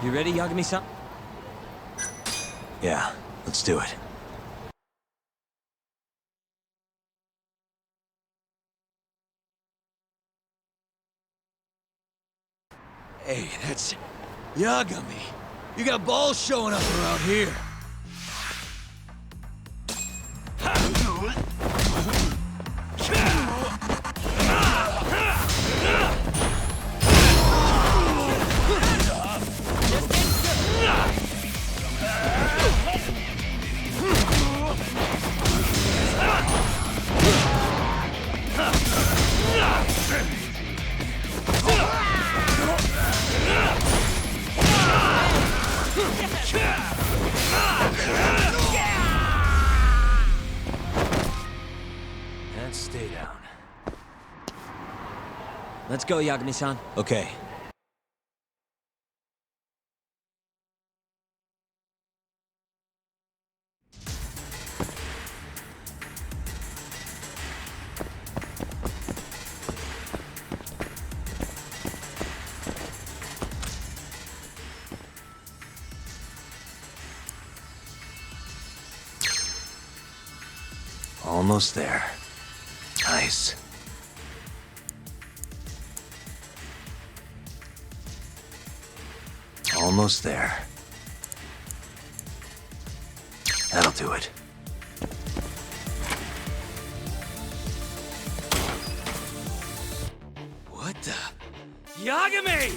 You ready, Yagami-san? Yeah, let's do it. Hey, that's Yagami. You got balls showing up around here. And stay down. Let's go, Yagami-san. Okay. Almost there. Nice. Almost there. That'll do it. What the? Yagami!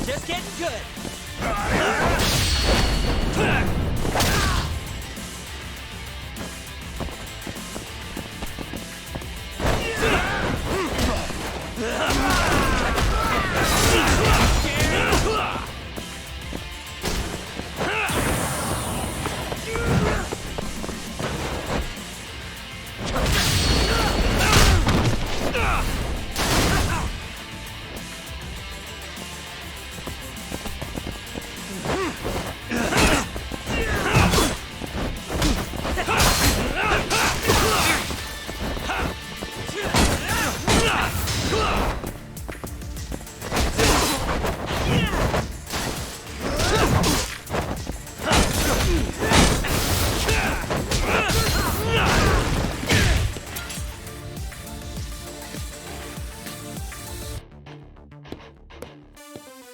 Just getting good.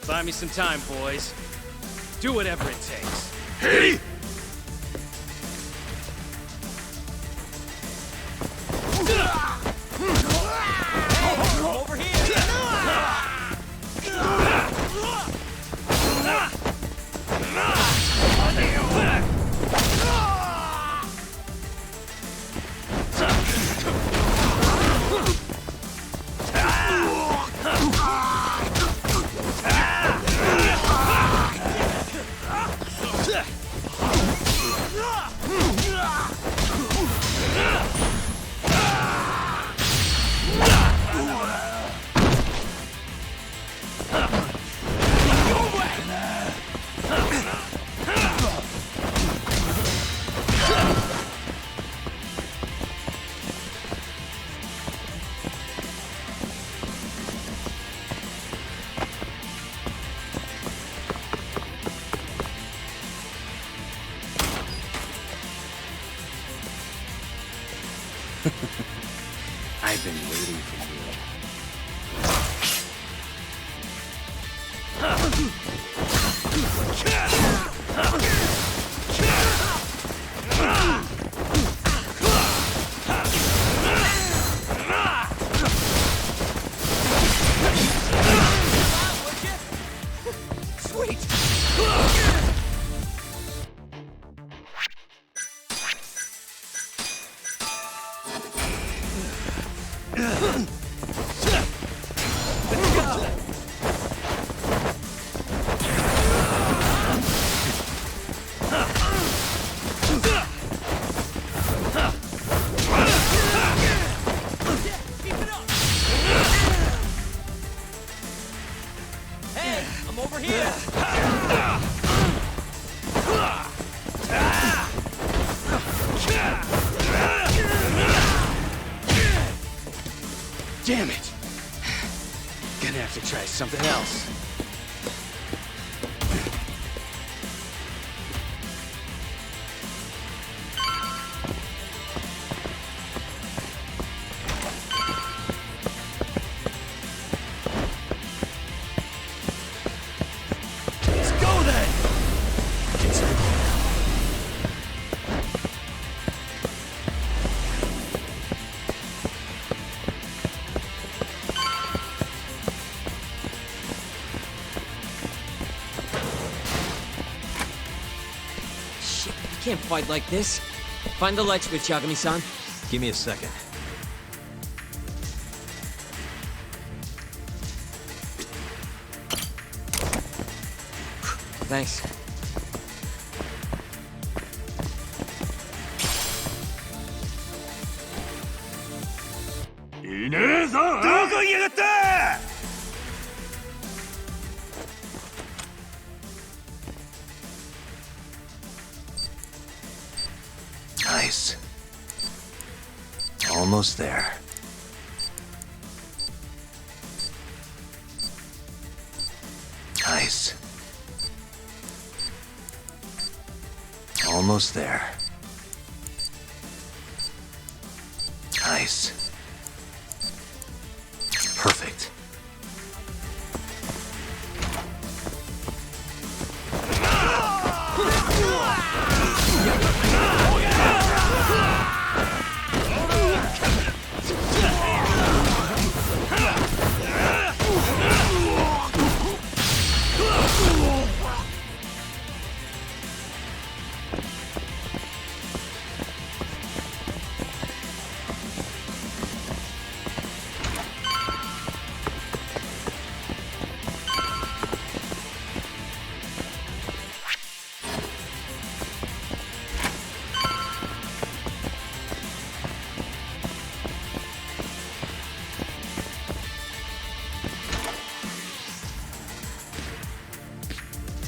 Buy me some time, boys. Do whatever it takes. Hey! Over here! I've been waiting for you. Sweet! Damn it! Gonna have to try something else. Let's go then! Shit, you can't fight like this. Find the light switch, Yagami-san. Give me a second. Thanks. Nice. Almost there. Nice. Almost there. Nice. Perfect.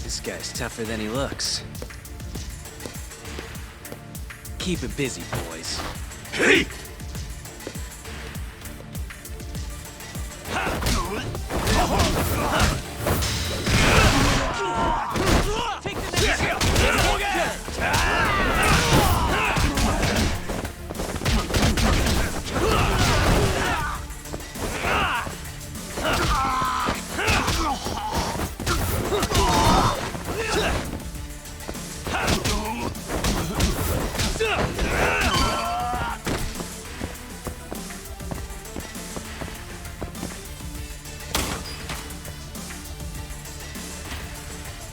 This guy's tougher than he looks. Keep it busy, boys. Hey!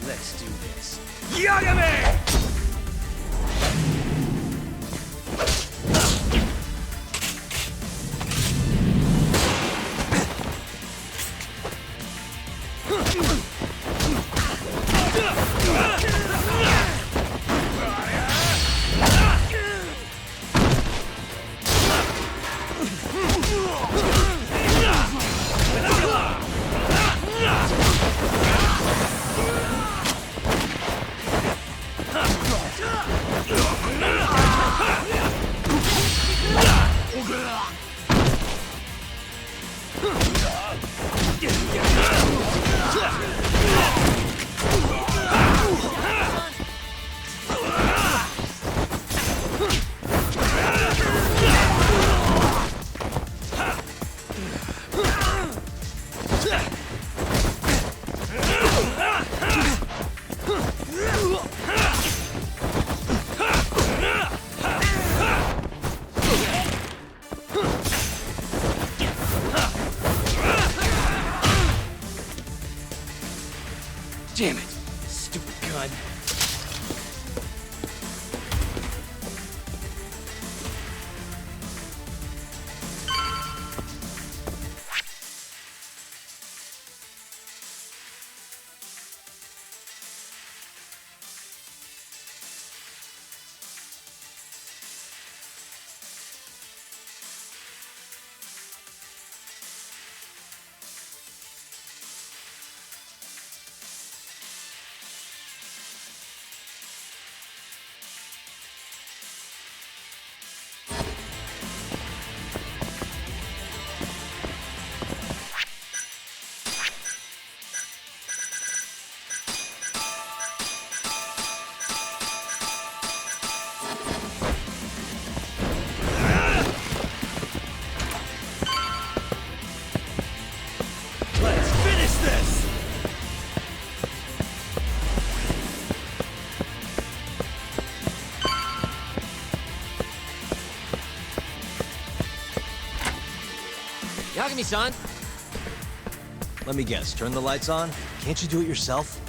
Let's do this. Yagami! Damn it, stupid gun. Yagami-san! Let me guess, turn the lights on? Can't you do it yourself?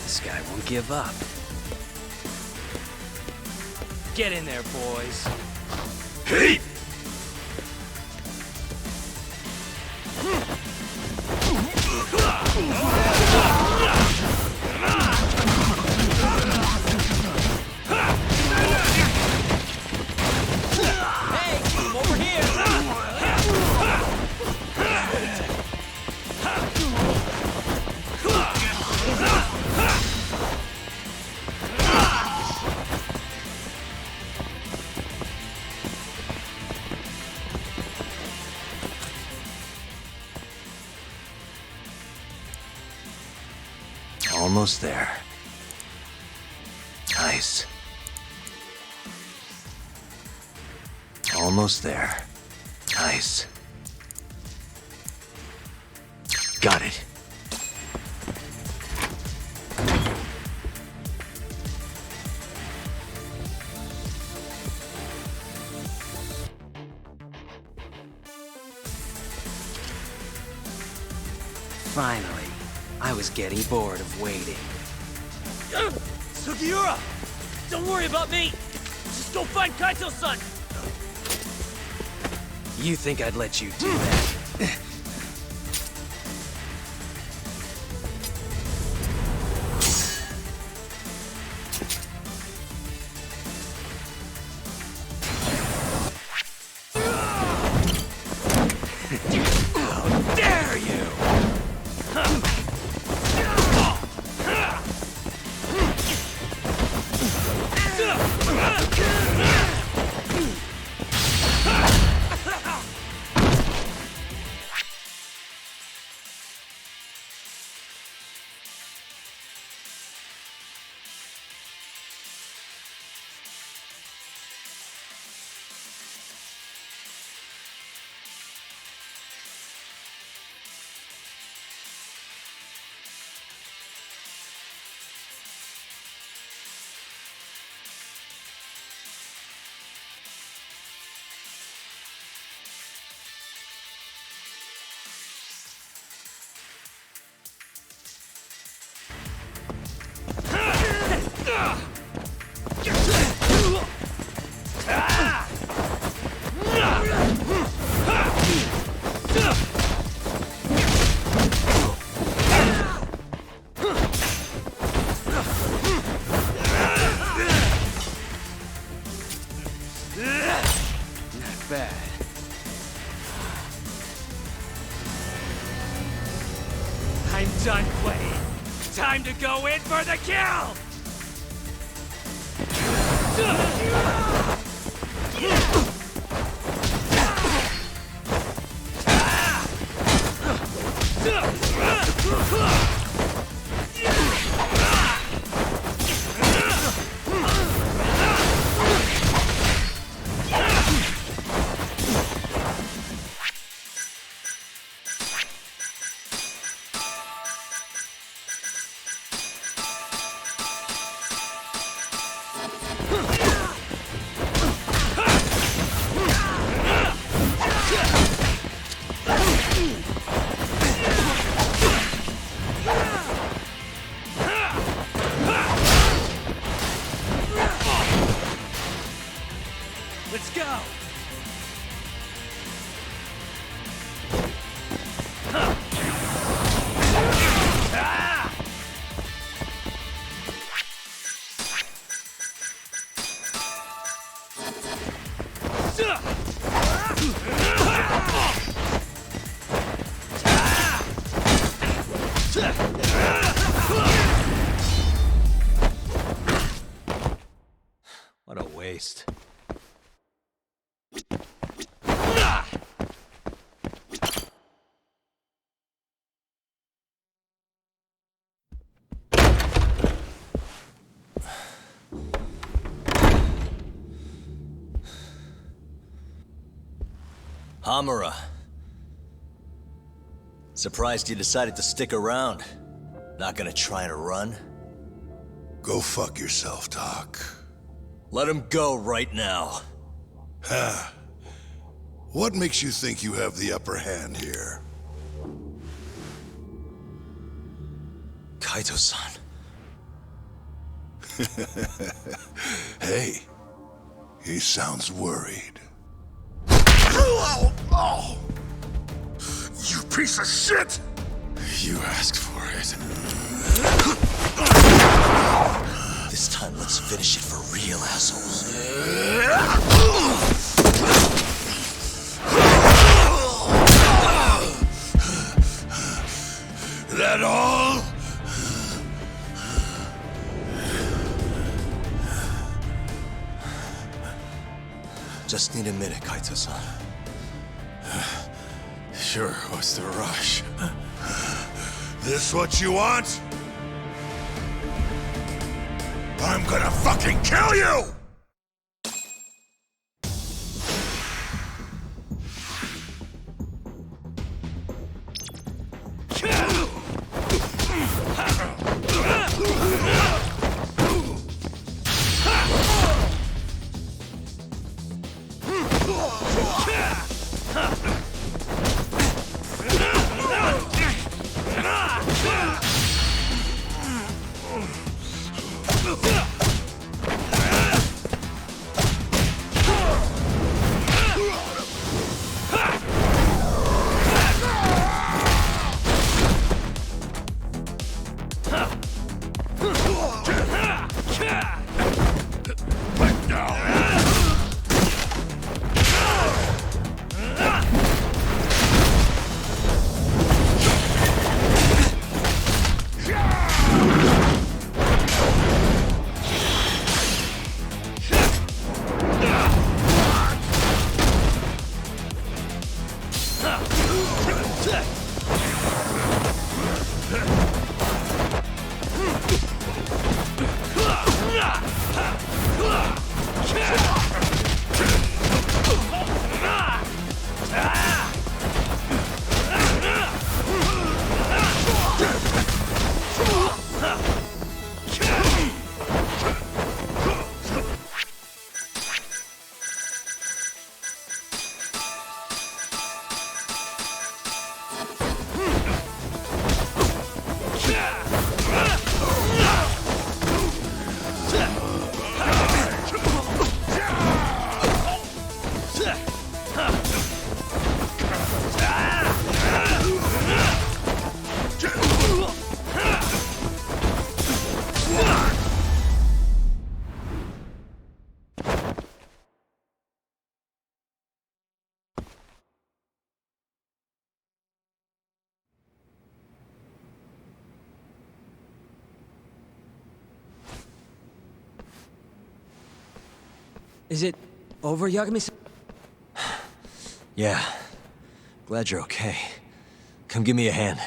This guy won't give up. Get in there, boys. Hey! Hey, I'm over here! Almost there. Nice. Almost there. Nice. Got it. Finally. I was getting bored of waiting. Sugiura! Don't worry about me! Just go find Kaito-san! You think I'd let you do that? How dare you! bad. I'm done playing. Time to go in for the kill! Let's go! What a waste. Hamura. Surprised you decided to stick around. Not gonna try and run? Go fuck yourself, Doc. Let him go right now. Ha! What makes you think you have the upper hand here? Kaito-san. Hey, he sounds worried. Oh! You piece of shit! You asked for it. This time, let's finish it for real, assholes. That all? Just need a minute, Kaito-san. Sure, what's the rush? This what you want? I'm gonna fucking kill you! Is it over, Yagami? Yeah. Glad you're okay. Come give me a hand.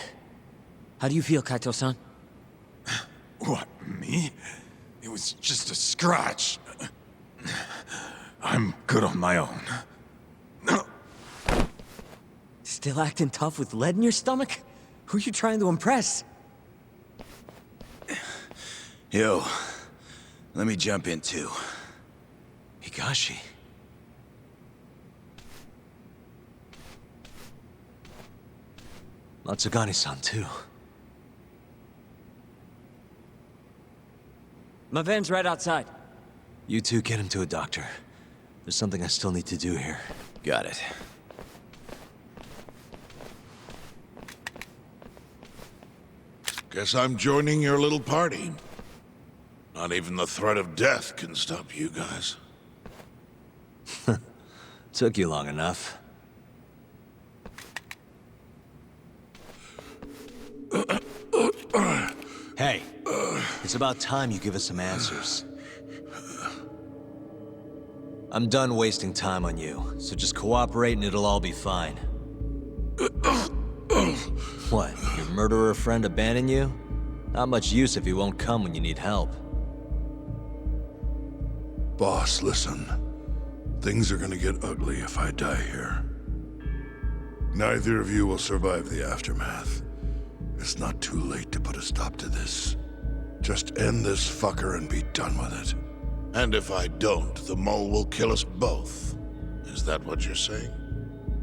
How do you feel, Kaito-san? What, me? It was just a scratch. I'm good on my own. Still acting tough with lead in your stomach? Who you trying to impress? Yo, let me jump in too. Higashi. Matsugani-san, too. My van's right outside. You two get him to a doctor. There's something I still need to do here. Got it. Guess I'm joining your little party. Not even the threat of death can stop you guys. Took you long enough. Hey, it's about time you give us some answers. I'm done wasting time on you, so just cooperate and it'll all be fine. What, your murderer friend abandoned you? Not much use if he won't come when you need help. Boss, listen. Things are gonna get ugly if I die here. Neither of you will survive the aftermath. It's not too late to put a stop to this. Just end this fucker and be done with it. And if I don't, the mole will kill us both. Is that what you're saying?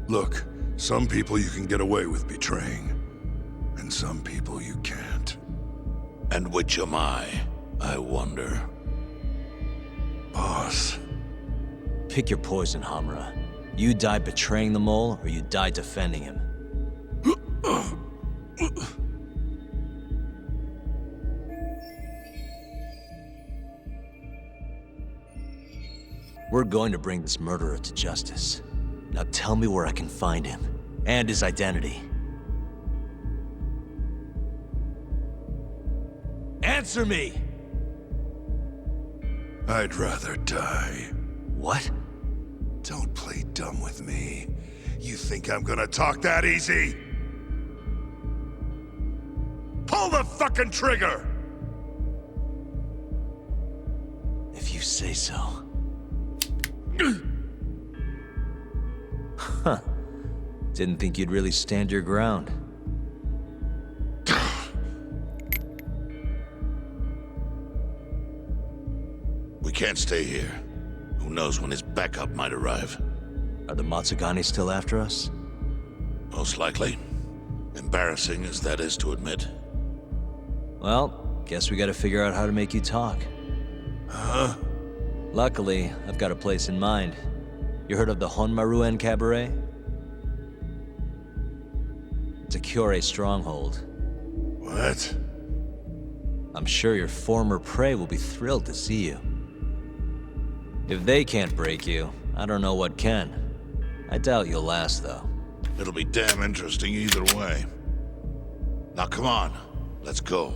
Look, some people you can get away with betraying. And some people you can't. And which am I wonder? Boss. Pick your poison, Hamura. You die betraying the mole, or you die defending him. We're going to bring this murderer to justice. Now tell me where I can find him, and his identity. Answer me! I'd rather die. What? Don't play dumb with me. You think I'm gonna talk that easy? Pull the fucking trigger! If you say so. Huh. Didn't think you'd really stand your ground. We can't stay here. Who knows when his backup might arrive? Are the Matsugani still after us? Most likely. Embarrassing as that is to admit. Well, guess we gotta figure out how to make you talk. Huh? Luckily, I've got a place in mind. You heard of the Honmaruen Cabaret? It's a Kyorei stronghold. What? I'm sure your former prey will be thrilled to see you. If they can't break you, I don't know what can. I doubt you'll last, though. It'll be damn interesting either way. Now come on, let's go.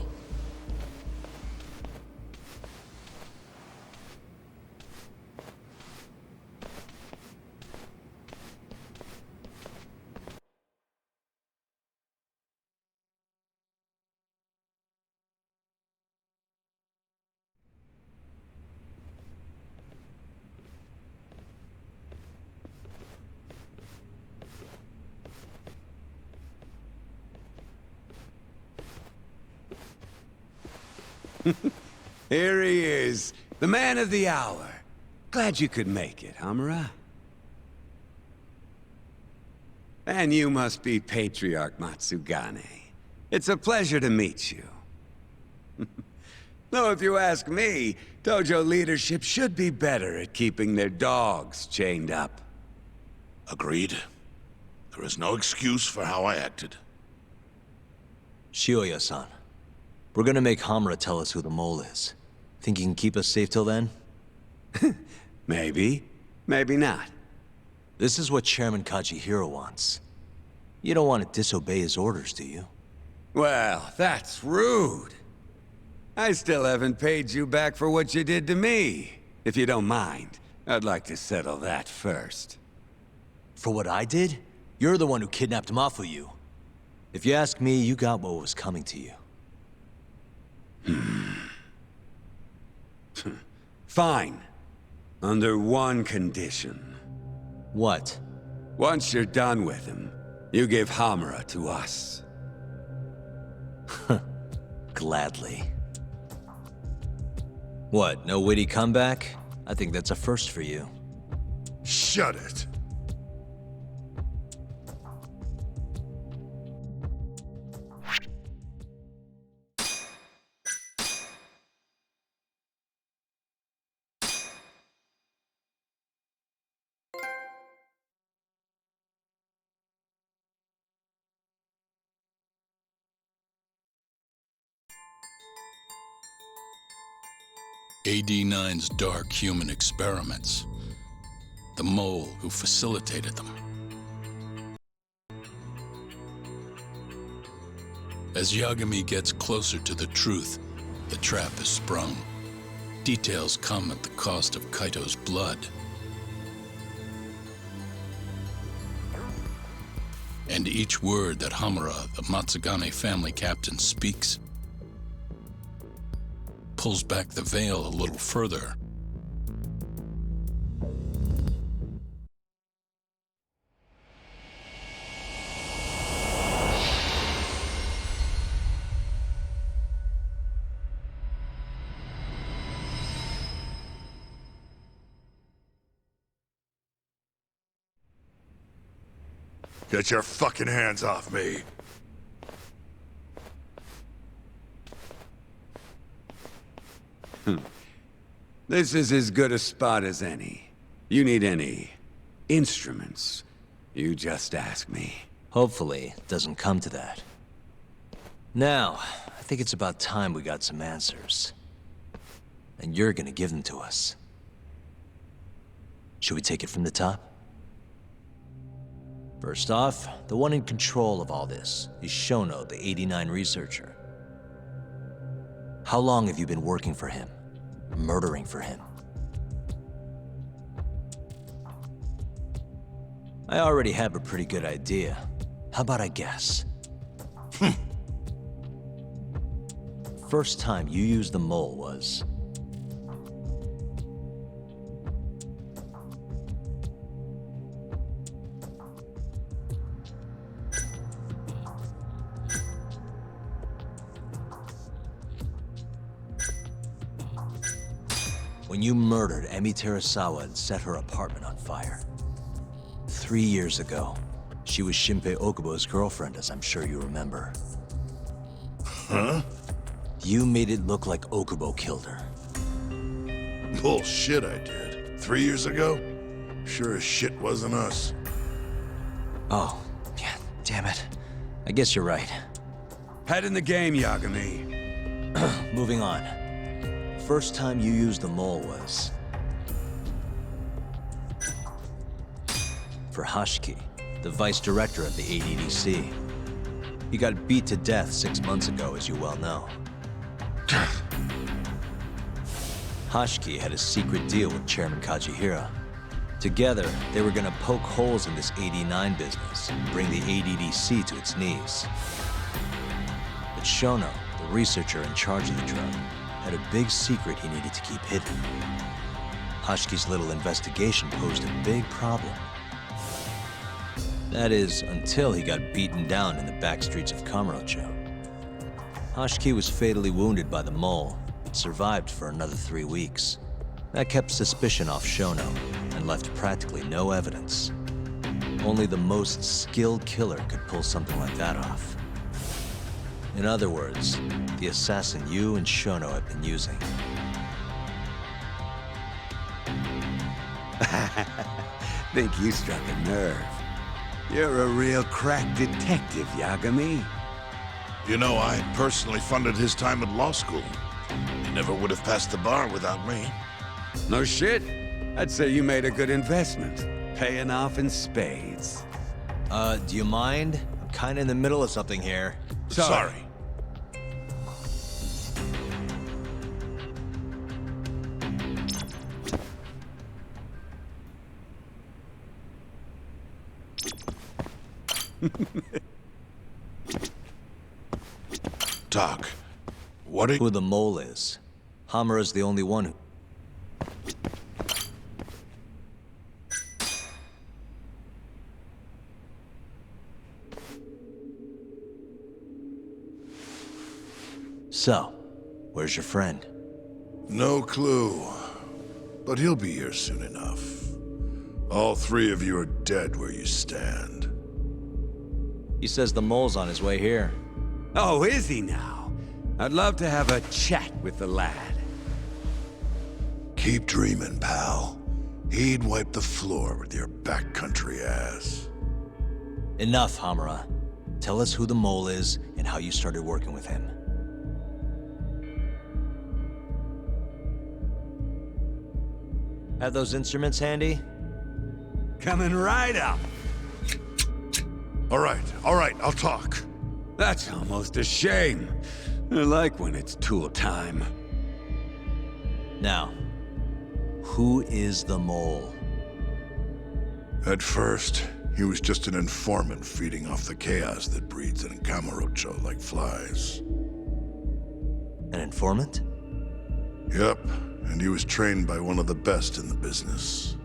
Here he is, the man of the hour. Glad you could make it, Hamura. And you must be Patriarch Matsugane. It's a pleasure to meet you. Though if you ask me, dojo leadership should be better at keeping their dogs chained up. Agreed. There is no excuse for how I acted. Shioya-san, we're gonna make Hamura tell us who the mole is. Think he can keep us safe till then? Maybe. Maybe not. This is what Chairman Kajihiro wants. You don't want to disobey his orders, do you? Well, that's rude. I still haven't paid you back for what you did to me. If you don't mind, I'd like to settle that first. For what I did? You're the one who kidnapped Mafuyu. If you ask me, you got what was coming to you. Fine. Under one condition. What? Once you're done with him, you give Hamura to us. Gladly. What, no witty comeback? I think that's a first for you. Shut it. AD-9's dark human experiments. The mole who facilitated them. As Yagami gets closer to the truth, the trap is sprung. Details come at the cost of Kaito's blood. And each word that Hamura, the Matsugane family captain, speaks pulls back the veil a little further. Get your fucking hands off me. This is as good a spot as any. You need any instruments, you just ask me. Hopefully, it doesn't come to that. Now, I think it's about time we got some answers. And you're gonna give them to us. Should we take it from the top? First off, the one in control of all this is Shono, the 89 researcher. How long have you been working for him? Murdering for him? I already have a pretty good idea. How about I guess? First time you used the mole was... when you murdered Emi Terasawa and set her apartment on fire. 3 years ago, she was Shinpei Okubo's girlfriend, as I'm sure you remember. Huh? You made it look like Okubo killed her. Bullshit I did. 3 years ago? Sure as shit wasn't us. Oh, yeah, damn it. I guess you're right. Head in the game, Yagami. Moving on. First time you used the mole was... for Hashiki, the vice director of the ADDC. He got beat to death 6 months ago, as you well know. Hashiki had a secret deal with Chairman Kajihira. Together, they were gonna poke holes in this 89 business and bring the ADDC to its knees. But Shono, the researcher in charge of the drug, had a big secret he needed to keep hidden. Hashiki's little investigation posed a big problem. That is, until he got beaten down in the back streets of Kamurocho. Hashiki was fatally wounded by the mole, but survived for another 3 weeks. That kept suspicion off Shono, and left practically no evidence. Only the most skilled killer could pull something like that off. In other words, the assassin you and Shono have been using. Think you struck a nerve. You're a real crack detective, Yagami. You know, I personally funded his time at law school. He never would have passed the bar without me. No shit. I'd say you made a good investment. Paying off in spades. Do you mind? I'm kinda in the middle of something here. Sorry. Doc, what are Who the mole is. Hamura's the only one who... So, where's your friend? No clue. But he'll be here soon enough. All three of you are dead where you stand. He says the mole's on his way here. Oh, is he now? I'd love to have a chat with the lad. Keep dreaming, pal. He'd wipe the floor with your backcountry ass. Enough, Hamura. Tell us who the mole is and how you started working with him. Have those instruments handy? Coming right up. All right, I'll talk. That's almost a shame. I like when it's tool time. Now, who is the mole? At first, he was just an informant feeding off the chaos that breeds in Kamurocho like flies. An informant? Yep, and he was trained by one of the best in the business.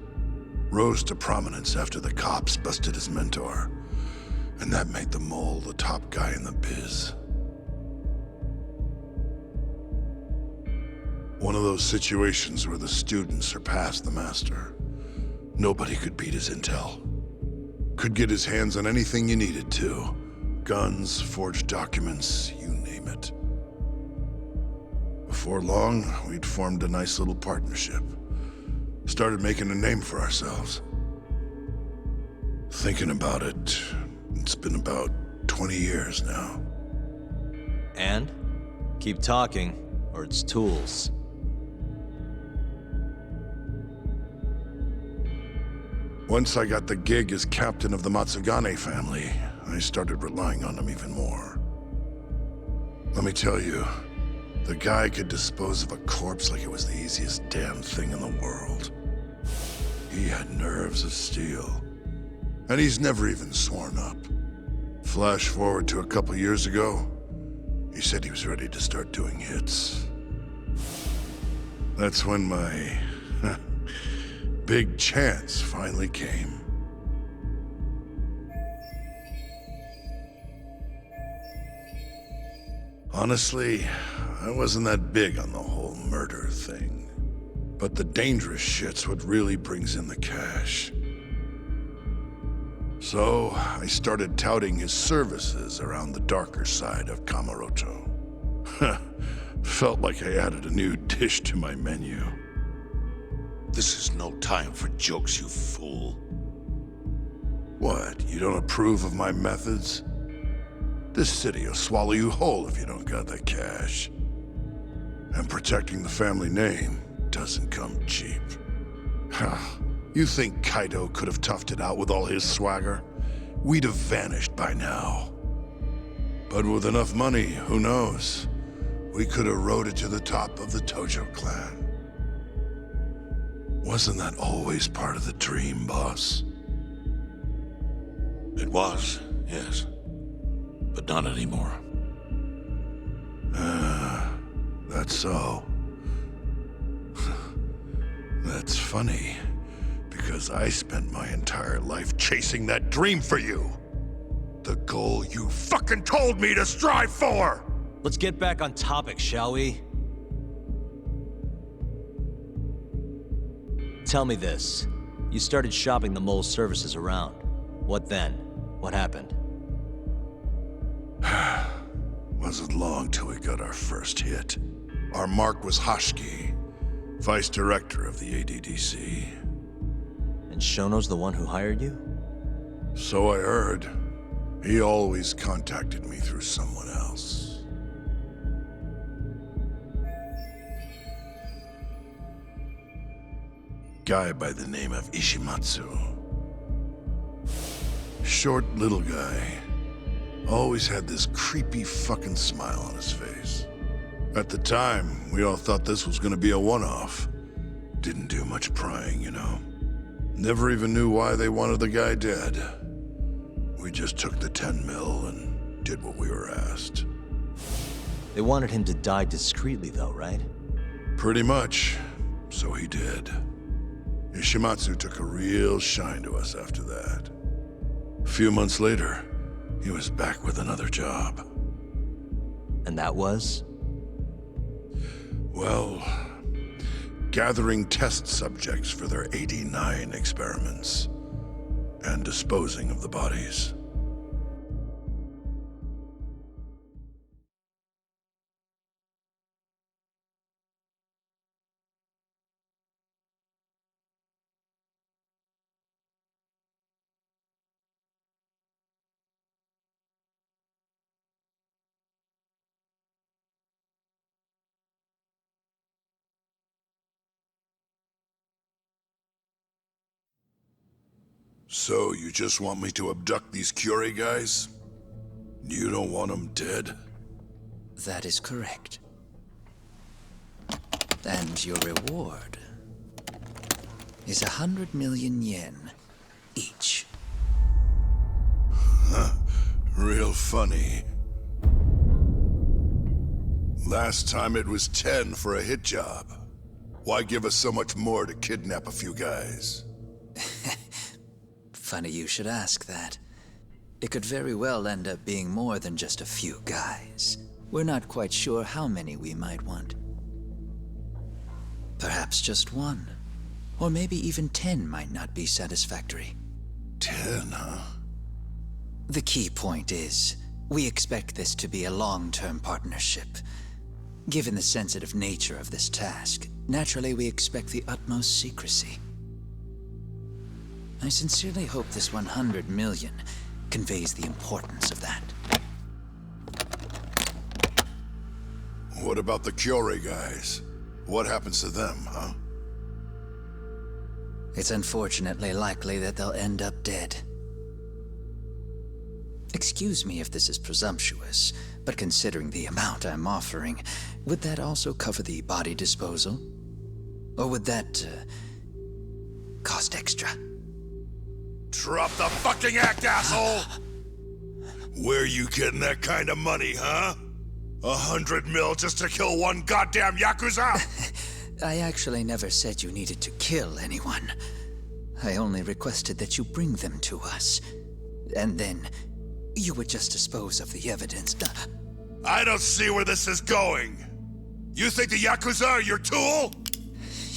Rose to prominence after the cops busted his mentor. And that made the mole the top guy in the biz. One of those situations where the student surpassed the master. Nobody could beat his intel. Could get his hands on anything you needed to. Guns, forged documents, you name it. Before long, we'd formed a nice little partnership. Started making a name for ourselves. Thinking about it, it's been about 20 years now. And? Keep talking, or it's tools. Once I got the gig as captain of the Matsugane family, I started relying on him even more. Let me tell you, the guy could dispose of a corpse like it was the easiest damn thing in the world. He had nerves of steel. And he's never even sworn up. Flash forward to a couple years ago, he said he was ready to start doing hits. That's when my big chance finally came. Honestly, I wasn't that big on the whole murder thing. But the dangerous shit's what really brings in the cash. So, I started touting his services around the darker side of Kamurocho. Felt like I added a new dish to my menu. This is no time for jokes, you fool. What, you don't approve of my methods? This city will swallow you whole if you don't got that cash. And protecting the family name doesn't come cheap. You think Kaito could have toughed it out with all his swagger? We'd have vanished by now. But with enough money, who knows? We could have rode it to the top of the Tojo clan. Wasn't that always part of the dream, boss? It was, yes. But not anymore. That's so. That's funny. Because I spent my entire life chasing that dream for you. The goal you fucking told me to strive for! Let's get back on topic, shall we? Tell me this. You started shopping the mole's services around. What then? What happened? Wasn't long till we got our first hit. Our mark was Hashki, vice director of the ADDC. And Shono's the one who hired you? So I heard. He always contacted me through someone else. Guy by the name of Ishimatsu. Short little guy. Always had this creepy fucking smile on his face. At the time, we all thought this was gonna be a one-off. Didn't do much prying, you know. Never even knew why they wanted the guy dead. We just took the 10 mil and did what we were asked. They wanted him to die discreetly, though, right? Pretty much. So he did. Ishimatsu took a real shine to us after that. A few months later, he was back with another job. And that was? Well, gathering test subjects for their 89 experiments. And disposing of the bodies. So, you just want me to abduct these Curie guys? You don't want them dead? That is correct. And your reward is 100 million yen each. Huh. Real funny. Last time it was 10 for a hit job. Why give us so much more to kidnap a few guys? Funny you should ask that. It could very well end up being more than just a few guys. We're not quite sure how many we might want. Perhaps just one. Or maybe even 10 might not be satisfactory. 10, huh? The key point is, we expect this to be a long-term partnership. Given the sensitive nature of this task, naturally we expect the utmost secrecy. I sincerely hope this 100 million conveys the importance of that. What about the Curie guys? What happens to them, huh? It's unfortunately likely that they'll end up dead. Excuse me if this is presumptuous, but considering the amount I'm offering, would that also cover the body disposal? Or would that, cost extra? Drop the fucking act, asshole! Where you getting that kind of money, huh? 100 mil just to kill one goddamn Yakuza? I actually never said you needed to kill anyone. I only requested that you bring them to us. And then, you would just dispose of the evidence. I don't see where this is going. You think the Yakuza are your tool?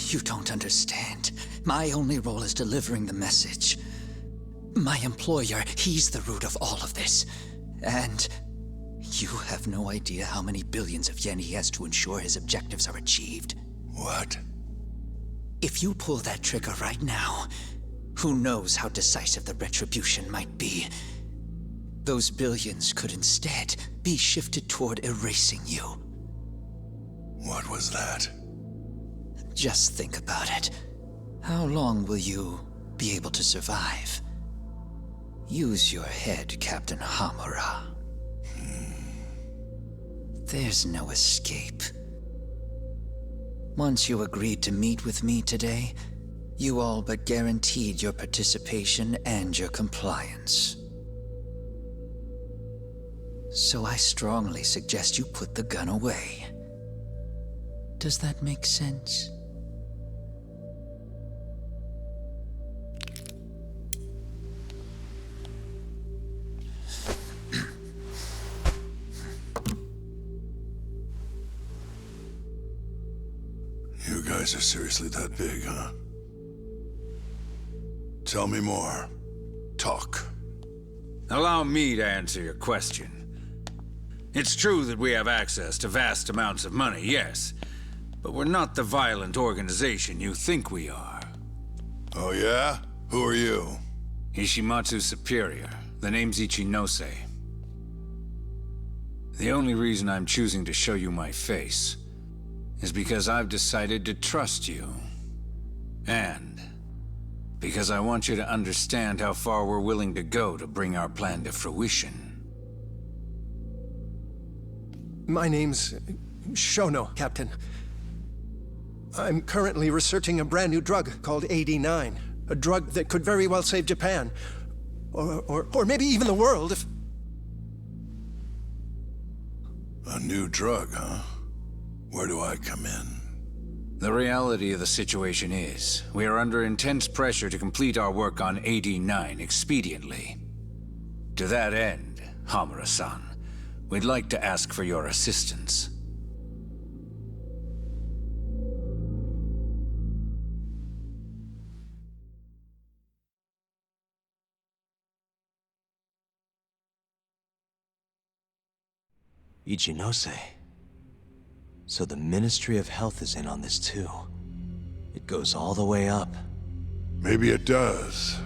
You don't understand. My only role is delivering the message. My employer, he's the root of all of this. And you have no idea how many billions of yen he has to ensure his objectives are achieved. What? If you pull that trigger right now, who knows how decisive the retribution might be. Those billions could instead be shifted toward erasing you. What was that? Just think about it. How long will you be able to survive? Use your head, Captain Hamura. There's no escape. Once you agreed to meet with me today, you all but guaranteed your participation and your compliance. So I strongly suggest you put the gun away. Does that make sense? You guys are seriously that big, huh? Tell me more. Talk. Allow me to answer your question. It's true that we have access to vast amounts of money, yes. But we're not the violent organization you think we are. Oh yeah? Who are you? Ishimatsu's superior. The name's Ichinose. The only reason I'm choosing to show you my face is because I've decided to trust you. And because I want you to understand how far we're willing to go to bring our plan to fruition. My name's Shono, Captain. I'm currently researching a brand new drug called AD9. A drug that could very well save Japan. or maybe even the world if... A new drug, huh? Where do I come in? The reality of the situation is, we are under intense pressure to complete our work on AD9 expediently. To that end, Hamura-san, we'd like to ask for your assistance. Ichinose. So the Ministry of Health is in on this too. It goes all the way up. Maybe it does.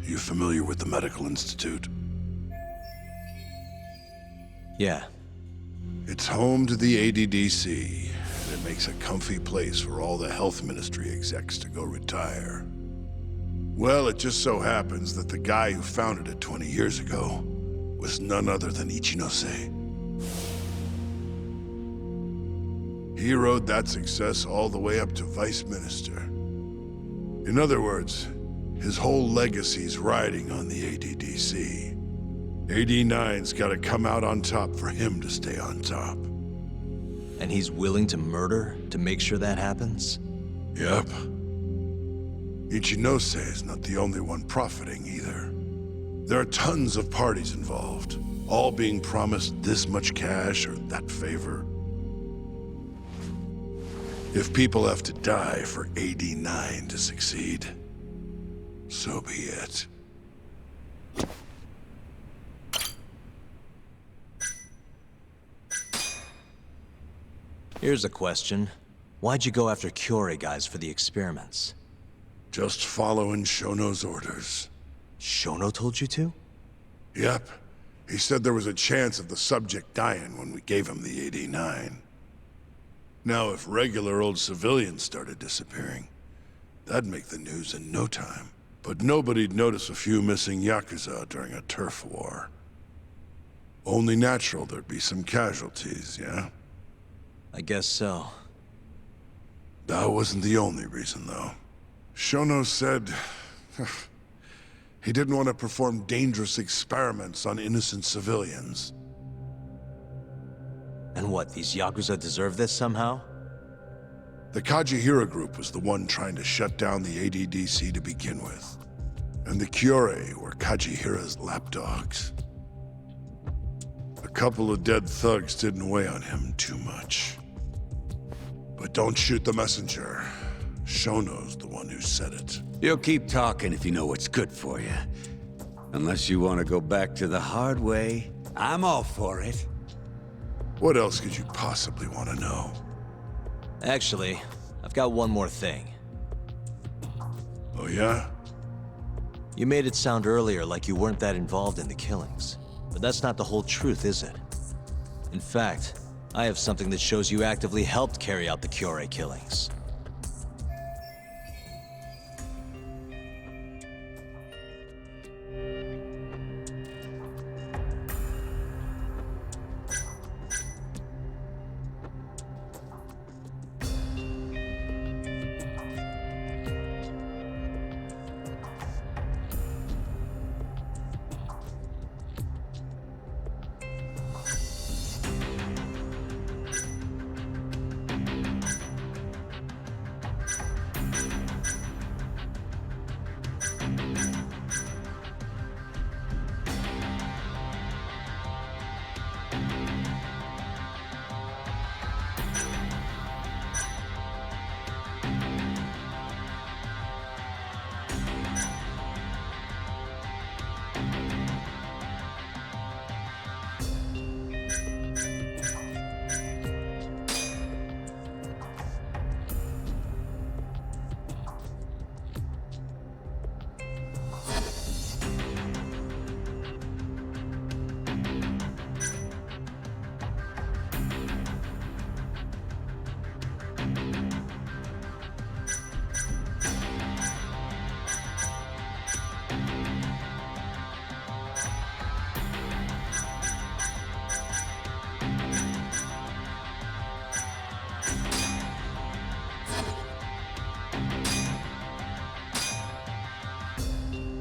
You familiar with the Medical Institute? Yeah. It's home to the ADDC, and it makes a comfy place for all the Health Ministry execs to go retire. Well, it just so happens that the guy who founded it 20 years ago was none other than Ichinose. He rode that success all the way up to Vice Minister. In other words, his whole legacy's riding on the ADDC. AD9's gotta come out on top for him to stay on top. And he's willing to murder to make sure that happens? Yep. Ichinose is not the only one profiting either. There are tons of parties involved, all being promised this much cash or that favor. If people have to die for AD9 to succeed, so be it. Here's a question. Why'd you go after Kyorei guys for the experiments? Just following Shono's orders. Shono told you to? Yep. He said there was a chance of the subject dying when we gave him the AD9. Now, if regular old civilians started disappearing, that'd make the news in no time. But nobody'd notice a few missing Yakuza during a turf war. Only natural there'd be some casualties, yeah? I guess so. That wasn't the only reason, though. Shono said... he didn't want to perform dangerous experiments on innocent civilians. And what, these Yakuza deserve this somehow? The Kajihira group was the one trying to shut down the ADDC to begin with. And the Kyorei were Kajihira's lapdogs. A couple of dead thugs didn't weigh on him too much. But don't shoot the messenger. Shono's the one who said it. You'll keep talking if you know what's good for you. Unless you want to go back to the hard way, I'm all for it. What else could you possibly want to know? Actually, I've got one more thing. Oh yeah? You made it sound earlier like you weren't that involved in the killings. But that's not the whole truth, is it? In fact, I have something that shows you actively helped carry out the Kyorei killings.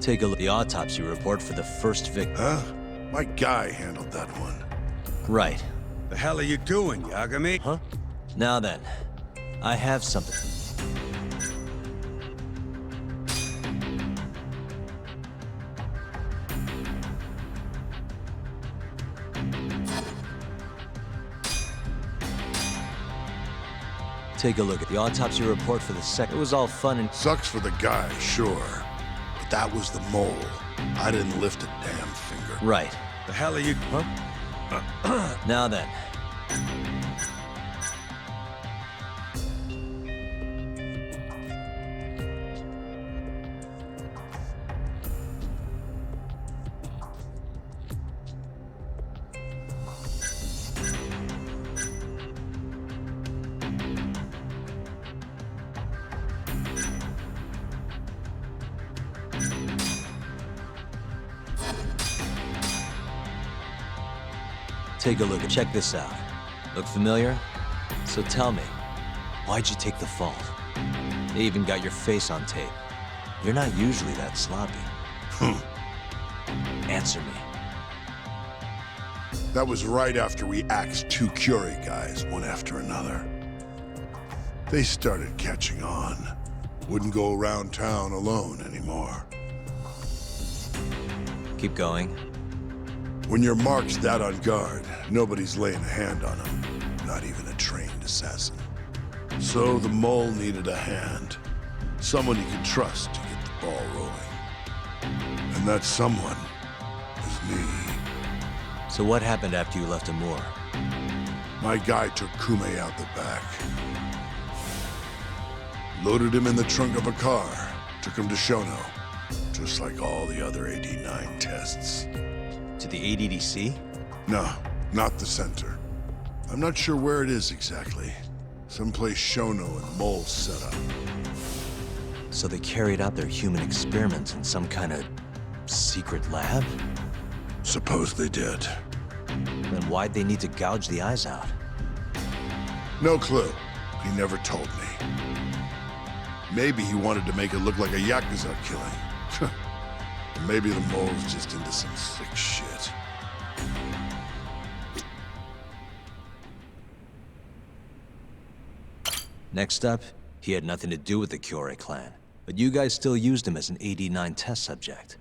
Take a look at the autopsy report for the first victim. Huh? My guy handled that one. Right. The hell are you doing, Yagami? Huh? Now then, I have something. Take a look at the autopsy report for the second. It was all fun and... Sucks for the guy, sure. But that was the mole. I didn't lift a damn finger. Right. The hell are you... Huh? Now then. Take a look and check this out. Look familiar? So tell me, why'd you take the fall? They even got your face on tape. You're not usually that sloppy. Answer me. That was right after we axed 2 Curie guys, one after another. They started catching on. Wouldn't go around town alone anymore. Keep going. When your mark's that on guard, nobody's laying a hand on him. Not even a trained assassin. So the mole needed a hand. Someone he could trust to get the ball rolling. And that someone was me. So what happened after you left Amur? My guy took Kume out the back. Loaded him in the trunk of a car. Took him to Shono. Just like all the other AD-9 tests. To the ADDC? No, not the center. I'm not sure where it is exactly. Someplace Shono and Mole set up. So they carried out their human experiments in some kind of secret lab? Suppose they did. Then why'd they need to gouge the eyes out? No clue. He never told me. Maybe he wanted to make it look like a Yakuza killing. Maybe the mole's just into some sick shit. Next up, he had nothing to do with the Kyorei clan, but you guys still used him as an AD-9 test subject.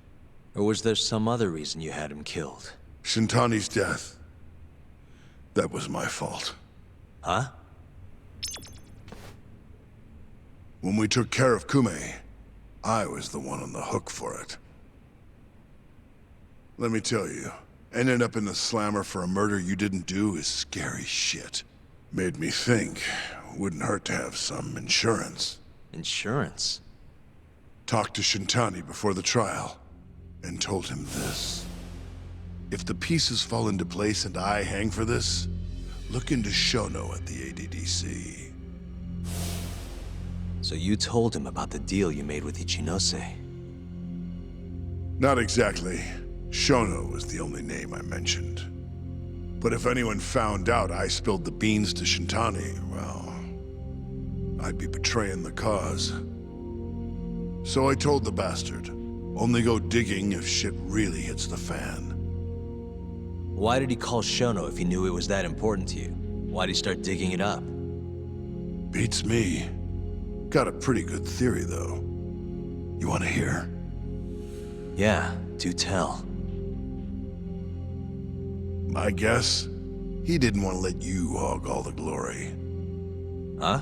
Or was there some other reason you had him killed? Shintani's death. That was my fault. Huh? When we took care of Kume, I was the one on the hook for it. Let me tell you, ending up in the slammer for a murder you didn't do is scary shit. Made me think, wouldn't hurt to have some insurance. Insurance? Talked to Shintani before the trial, and told him this. If the pieces fall into place and I hang for this, look into Shono at the ADDC. So you told him about the deal you made with Ichinose? Not exactly. Shono was the only name I mentioned. But if anyone found out I spilled the beans to Shintani, well, I'd be betraying the cause. So I told the bastard, only go digging if shit really hits the fan. Why did he call Shono if he knew it was that important to you? Why'd he start digging it up? Beats me. Got a pretty good theory, though. You want to hear? Yeah, do tell. My guess? He didn't want to let you hog all the glory. Huh?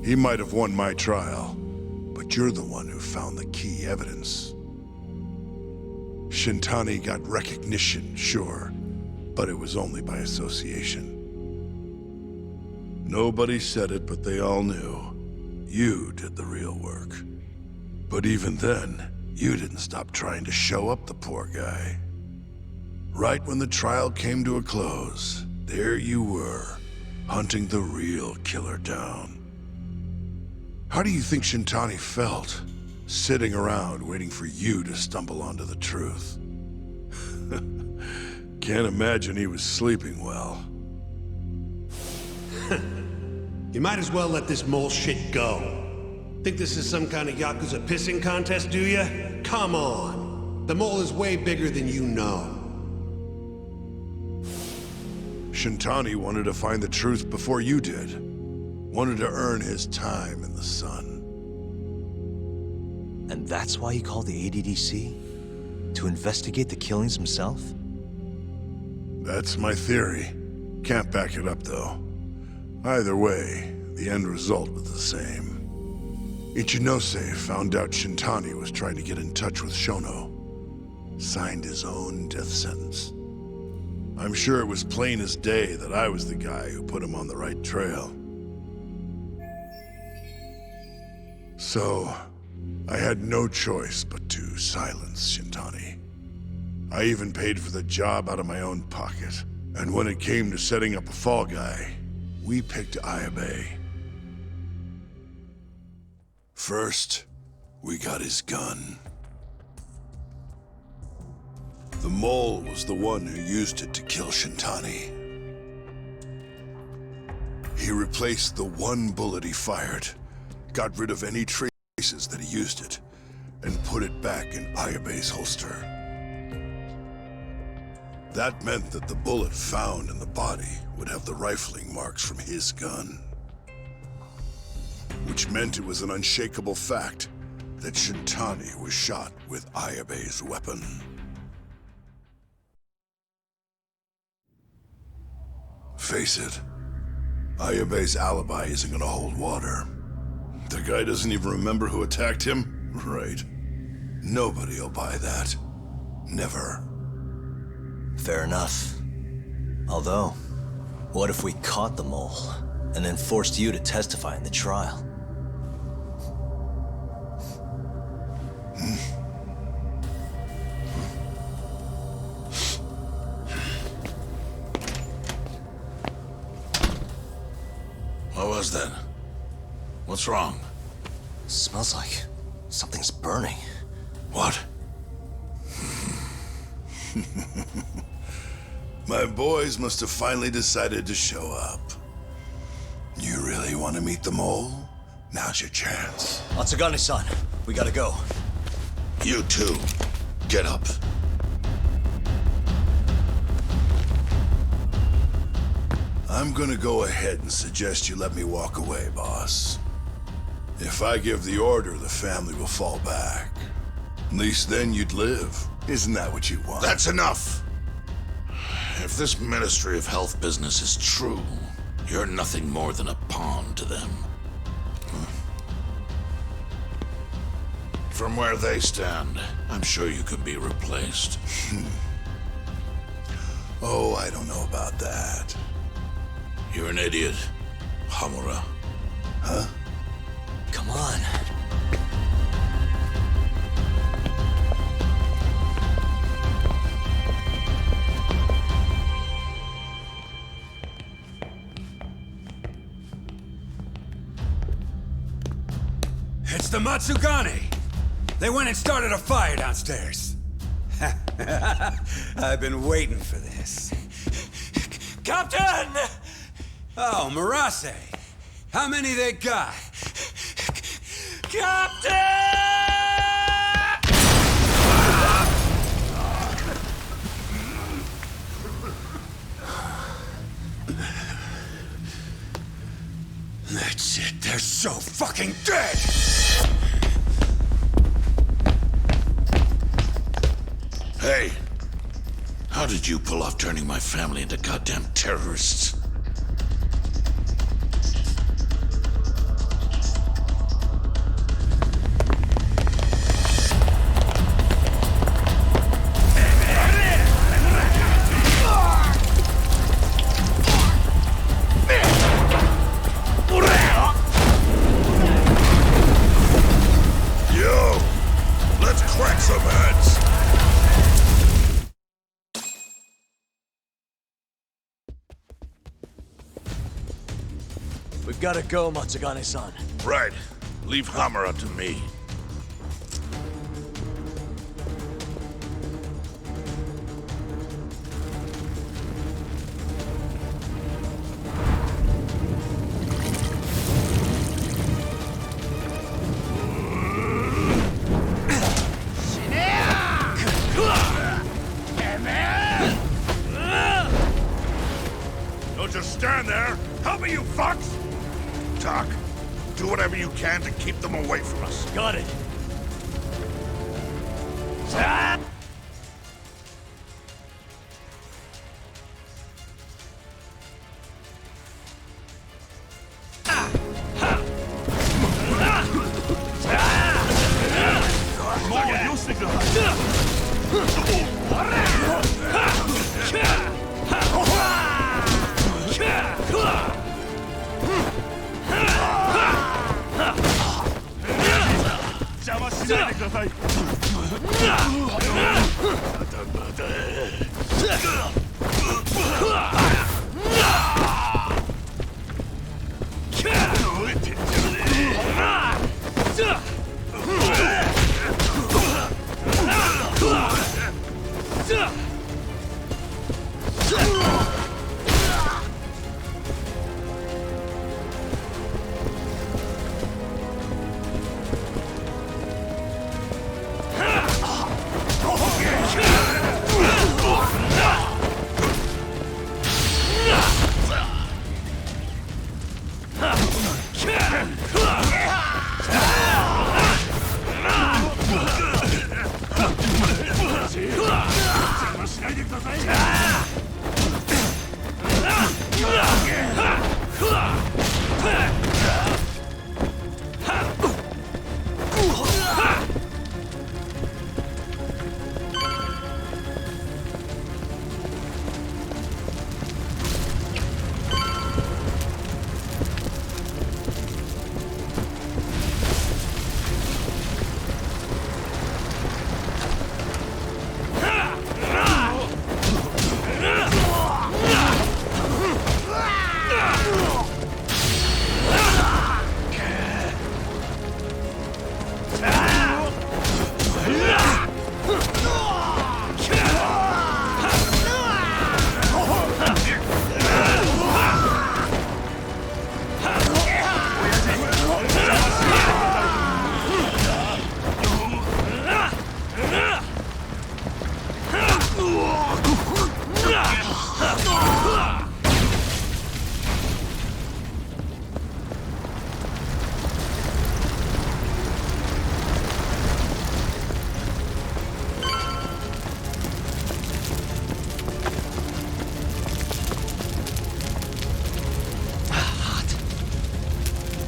He might have won my trial, but you're the one who found the key evidence. Shintani got recognition, sure, but it was only by association. Nobody said it, but they all knew. You did the real work. But even then, you didn't stop trying to show up the poor guy. Right when the trial came to a close, there you were, hunting the real killer down. How do you think Shintani felt, sitting around waiting for you to stumble onto the truth? Can't imagine he was sleeping well. You might as well let this mole shit go. Think this is some kind of Yakuza pissing contest, do ya? Come on. The mole is way bigger than you know. Shintani wanted to find the truth before you did. Wanted to earn his time in the sun. And that's why he called the ADDC? To investigate the killings himself? That's my theory. Can't back it up, though. Either way, the end result was the same. Ichinose found out Shintani was trying to get in touch with Shono. Signed his own death sentence. I'm sure it was plain as day that I was the guy who put him on the right trail. So, I had no choice but to silence Shintani. I even paid for the job out of my own pocket. And when it came to setting up a fall guy, we picked Ayabe. First, we got his gun. The mole was the one who used it to kill Shintani. He replaced the one bullet he fired, got rid of any traces that he used it, and put it back in Ayabe's holster. That meant that the bullet found in the body would have the rifling marks from his gun. Which meant it was an unshakable fact that Shintani was shot with Ayabe's weapon. Face it, Ayabe's alibi isn't gonna hold water. The guy doesn't even remember who attacked him? Right. Nobody'll buy that. Never. Fair enough. Although, what if we caught the mole, and then forced you to testify in the trial? What was that? What's wrong? Smells like something's burning. What? My boys must have finally decided to show up. You really want to meet the mole? Now's your chance. Atsugane-san, we gotta go. You too. Get up. I'm gonna go ahead and suggest you let me walk away, boss. If I give the order, the family will fall back. At least then you'd live. Isn't that what you want? That's enough! If this Ministry of Health business is true, you're nothing more than a pawn to them. From where they stand, I'm sure you could be replaced. Oh, I don't know about that. You're an idiot, Hamura. Huh? Come on. It's the Matsugane! They went and started a fire downstairs. I've been waiting for this. Captain! Oh, Murase. How many they got? Captain! That's it. They're so fucking dead! Hey, how did you pull off turning my family into goddamn terrorists? Yo, let's crack some heads. We've gotta go, Matsugane-san. Right. Leave Hamura to me. man there! Help me, you fucks! Doc, do whatever you can to keep them away from us. Got it.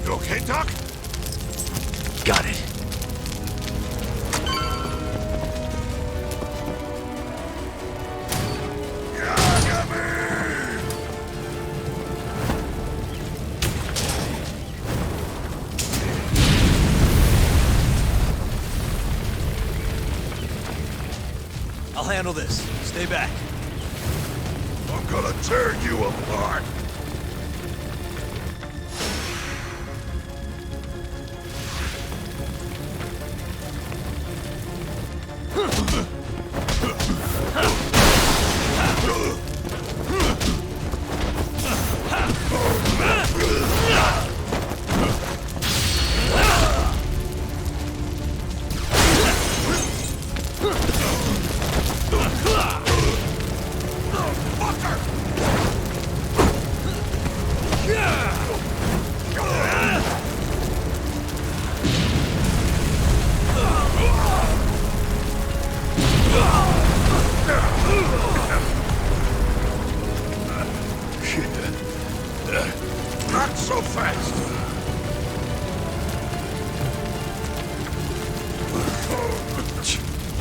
Okay, Doc? Got it. I'll handle this. Stay back. I'm gonna tear you apart. Not so fast!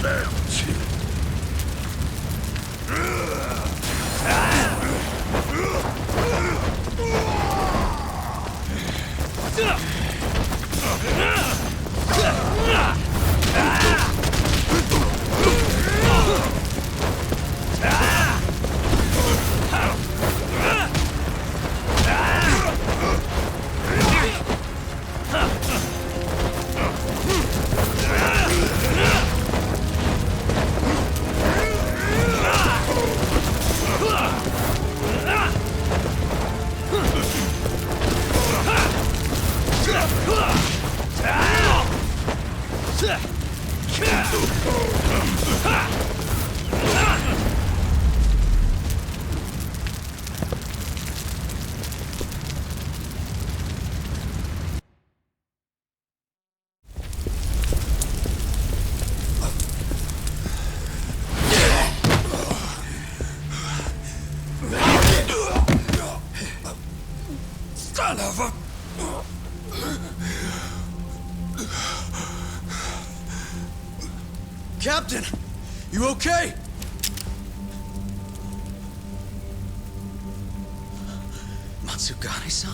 Damn shit. Captain! You okay? Matsugane-san?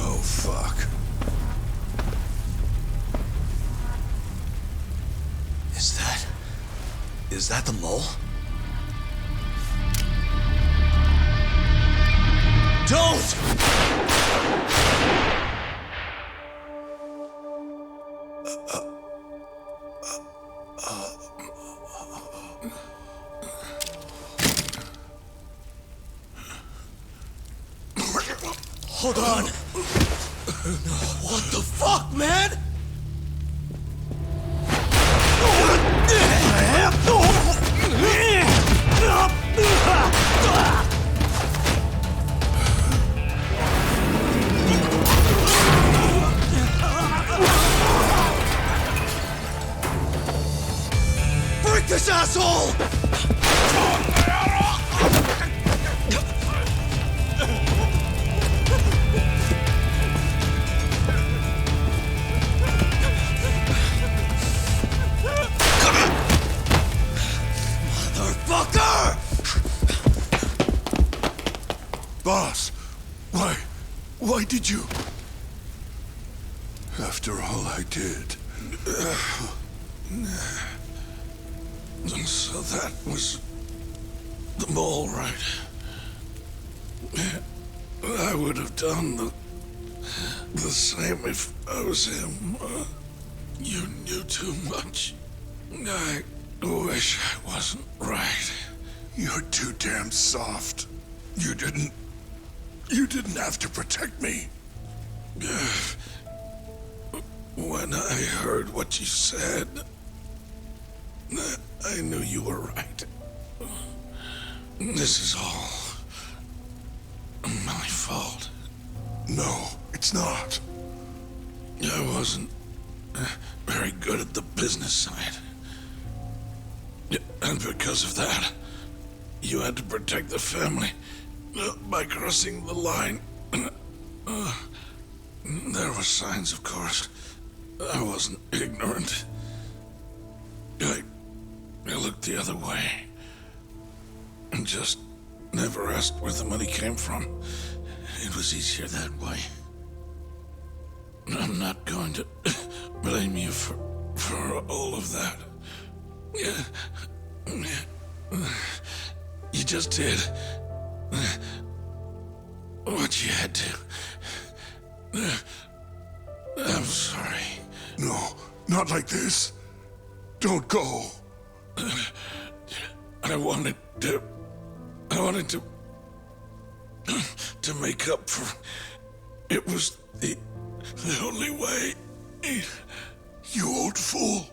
Oh, fuck. Is that the mole? Don't! Hold on! What the fuck, man? Break this asshole! Motherfucker! Boss, why did you? After all I did. So that was the mole, right? I would have done the same if I was him. You knew too much. I wish I wasn't right. You're too damn soft. You didn't have to protect me. When I heard what you said, I knew you were right. This is all my fault. No, it's not. I wasn't very good at the business side. And because of that, you had to protect the family by crossing the line. There were signs, of course. I wasn't ignorant. I looked the other way and just never asked where the money came from. It was easier that way. I'm not going to blame you for all of that. You just did what you had to. I'm sorry. No, not like this. Don't go. I wanted to make up for. It was the only way. You old fool.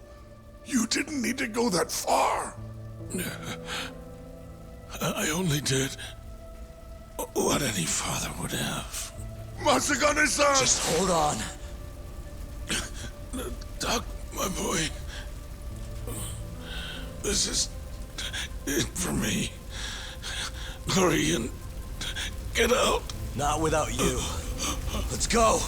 You didn't need to go that far. I only did what any father would have. Masagane-san! Just hold on. Doc, my boy. This is it for me. Hurry and get out. Not without you. Let's go.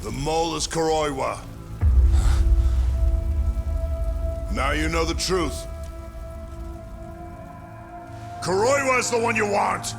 The mole is Kuroiwa. Now you know the truth. Kuroiwa is the one you want.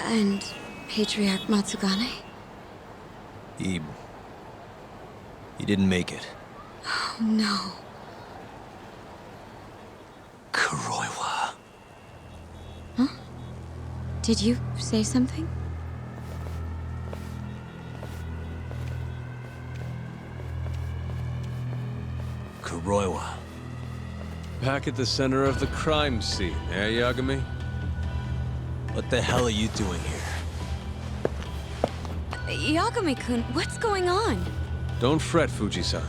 And Patriarch Matsugane? He didn't make it. Oh, no. Kuroiwa. Huh? Did you say something? Kuroiwa. Back at the center of the crime scene, eh, Yagami? What the hell are you doing here? Yagami-kun, what's going on? Don't fret, Fuji-san.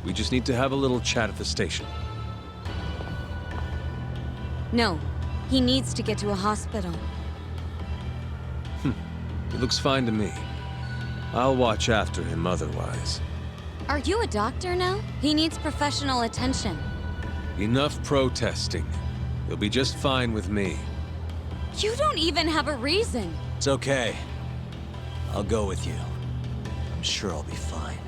We just need to have a little chat at the station. No. He needs to get to a hospital. It looks fine to me. I'll watch after him otherwise. Are you a doctor now? He needs professional attention. Enough protesting. He'll be just fine with me. You don't even have a reason. It's okay. I'll go with you. I'm sure I'll be fine.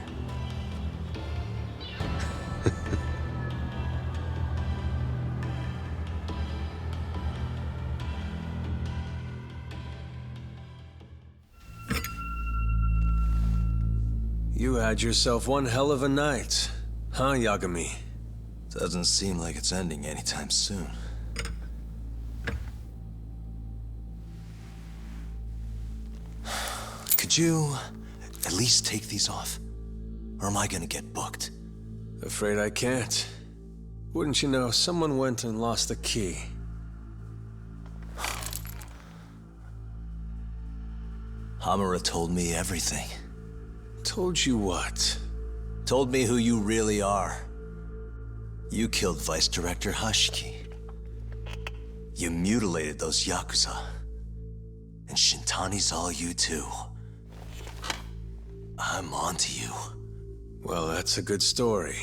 You had yourself one hell of a night, huh, Yagami? Doesn't seem like it's ending anytime soon. Could you at least take these off? Or am I gonna get booked? Afraid I can't. Wouldn't you know, someone went and lost the key. Hamura told me everything. Told you what? Told me who you really are. You killed Vice Director Hashiki. You mutilated those Yakuza. And Shintani's all you too. I'm onto you. Well, that's a good story.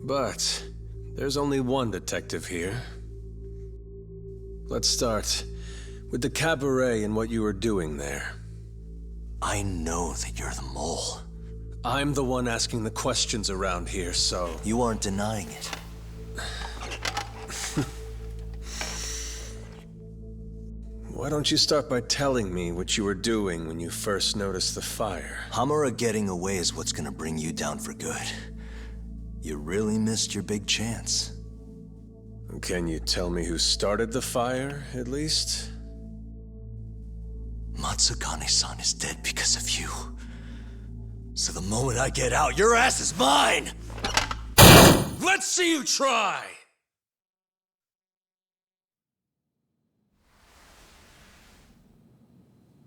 But there's only one detective here. Let's start with the cabaret and what you were doing there. I know that you're the mole. I'm the one asking the questions around here, so... You aren't denying it. Why don't you start by telling me what you were doing when you first noticed the fire? Hamura getting away is what's gonna bring you down for good. You really missed your big chance. Can you tell me who started the fire, at least? Matsugane-san is dead because of you. So the moment I get out, your ass is mine! Let's see you try!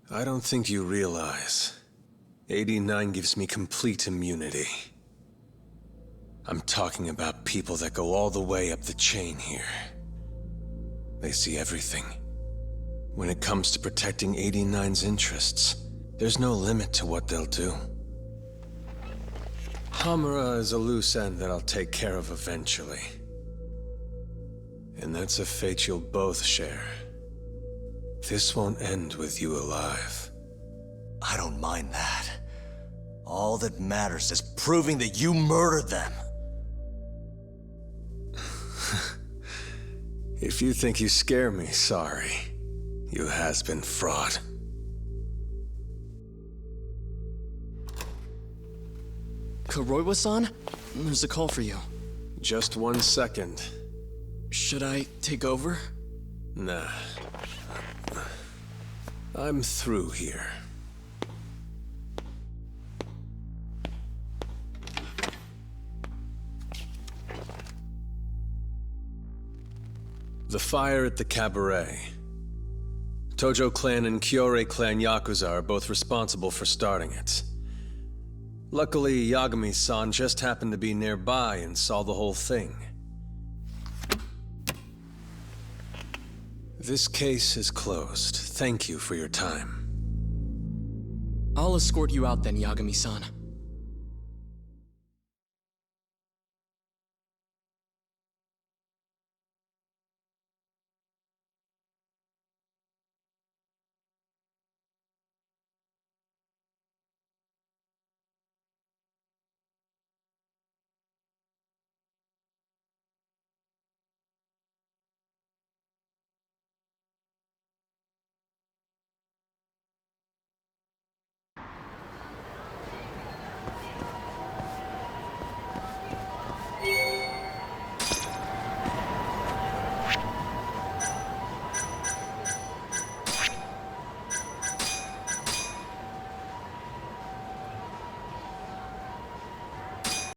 I don't think you realize. 89 gives me complete immunity. I'm talking about people that go all the way up the chain here. They see everything. When it comes to protecting 89's interests, there's no limit to what they'll do. Hamura is a loose end that I'll take care of eventually. And that's a fate you'll both share. This won't end with you alive. I don't mind that. All that matters is proving that you murdered them. If you think you scare me, sorry. You has-been fraud. Kuroiwa-san? There's a call for you. Just 1 second. Should I take over? Nah. I'm through here. The fire at the cabaret. Tojo clan and Kyorei clan Yakuza are both responsible for starting it. Luckily, Yagami-san just happened to be nearby and saw the whole thing. This case is closed. Thank you for your time. I'll escort you out then, Yagami-san.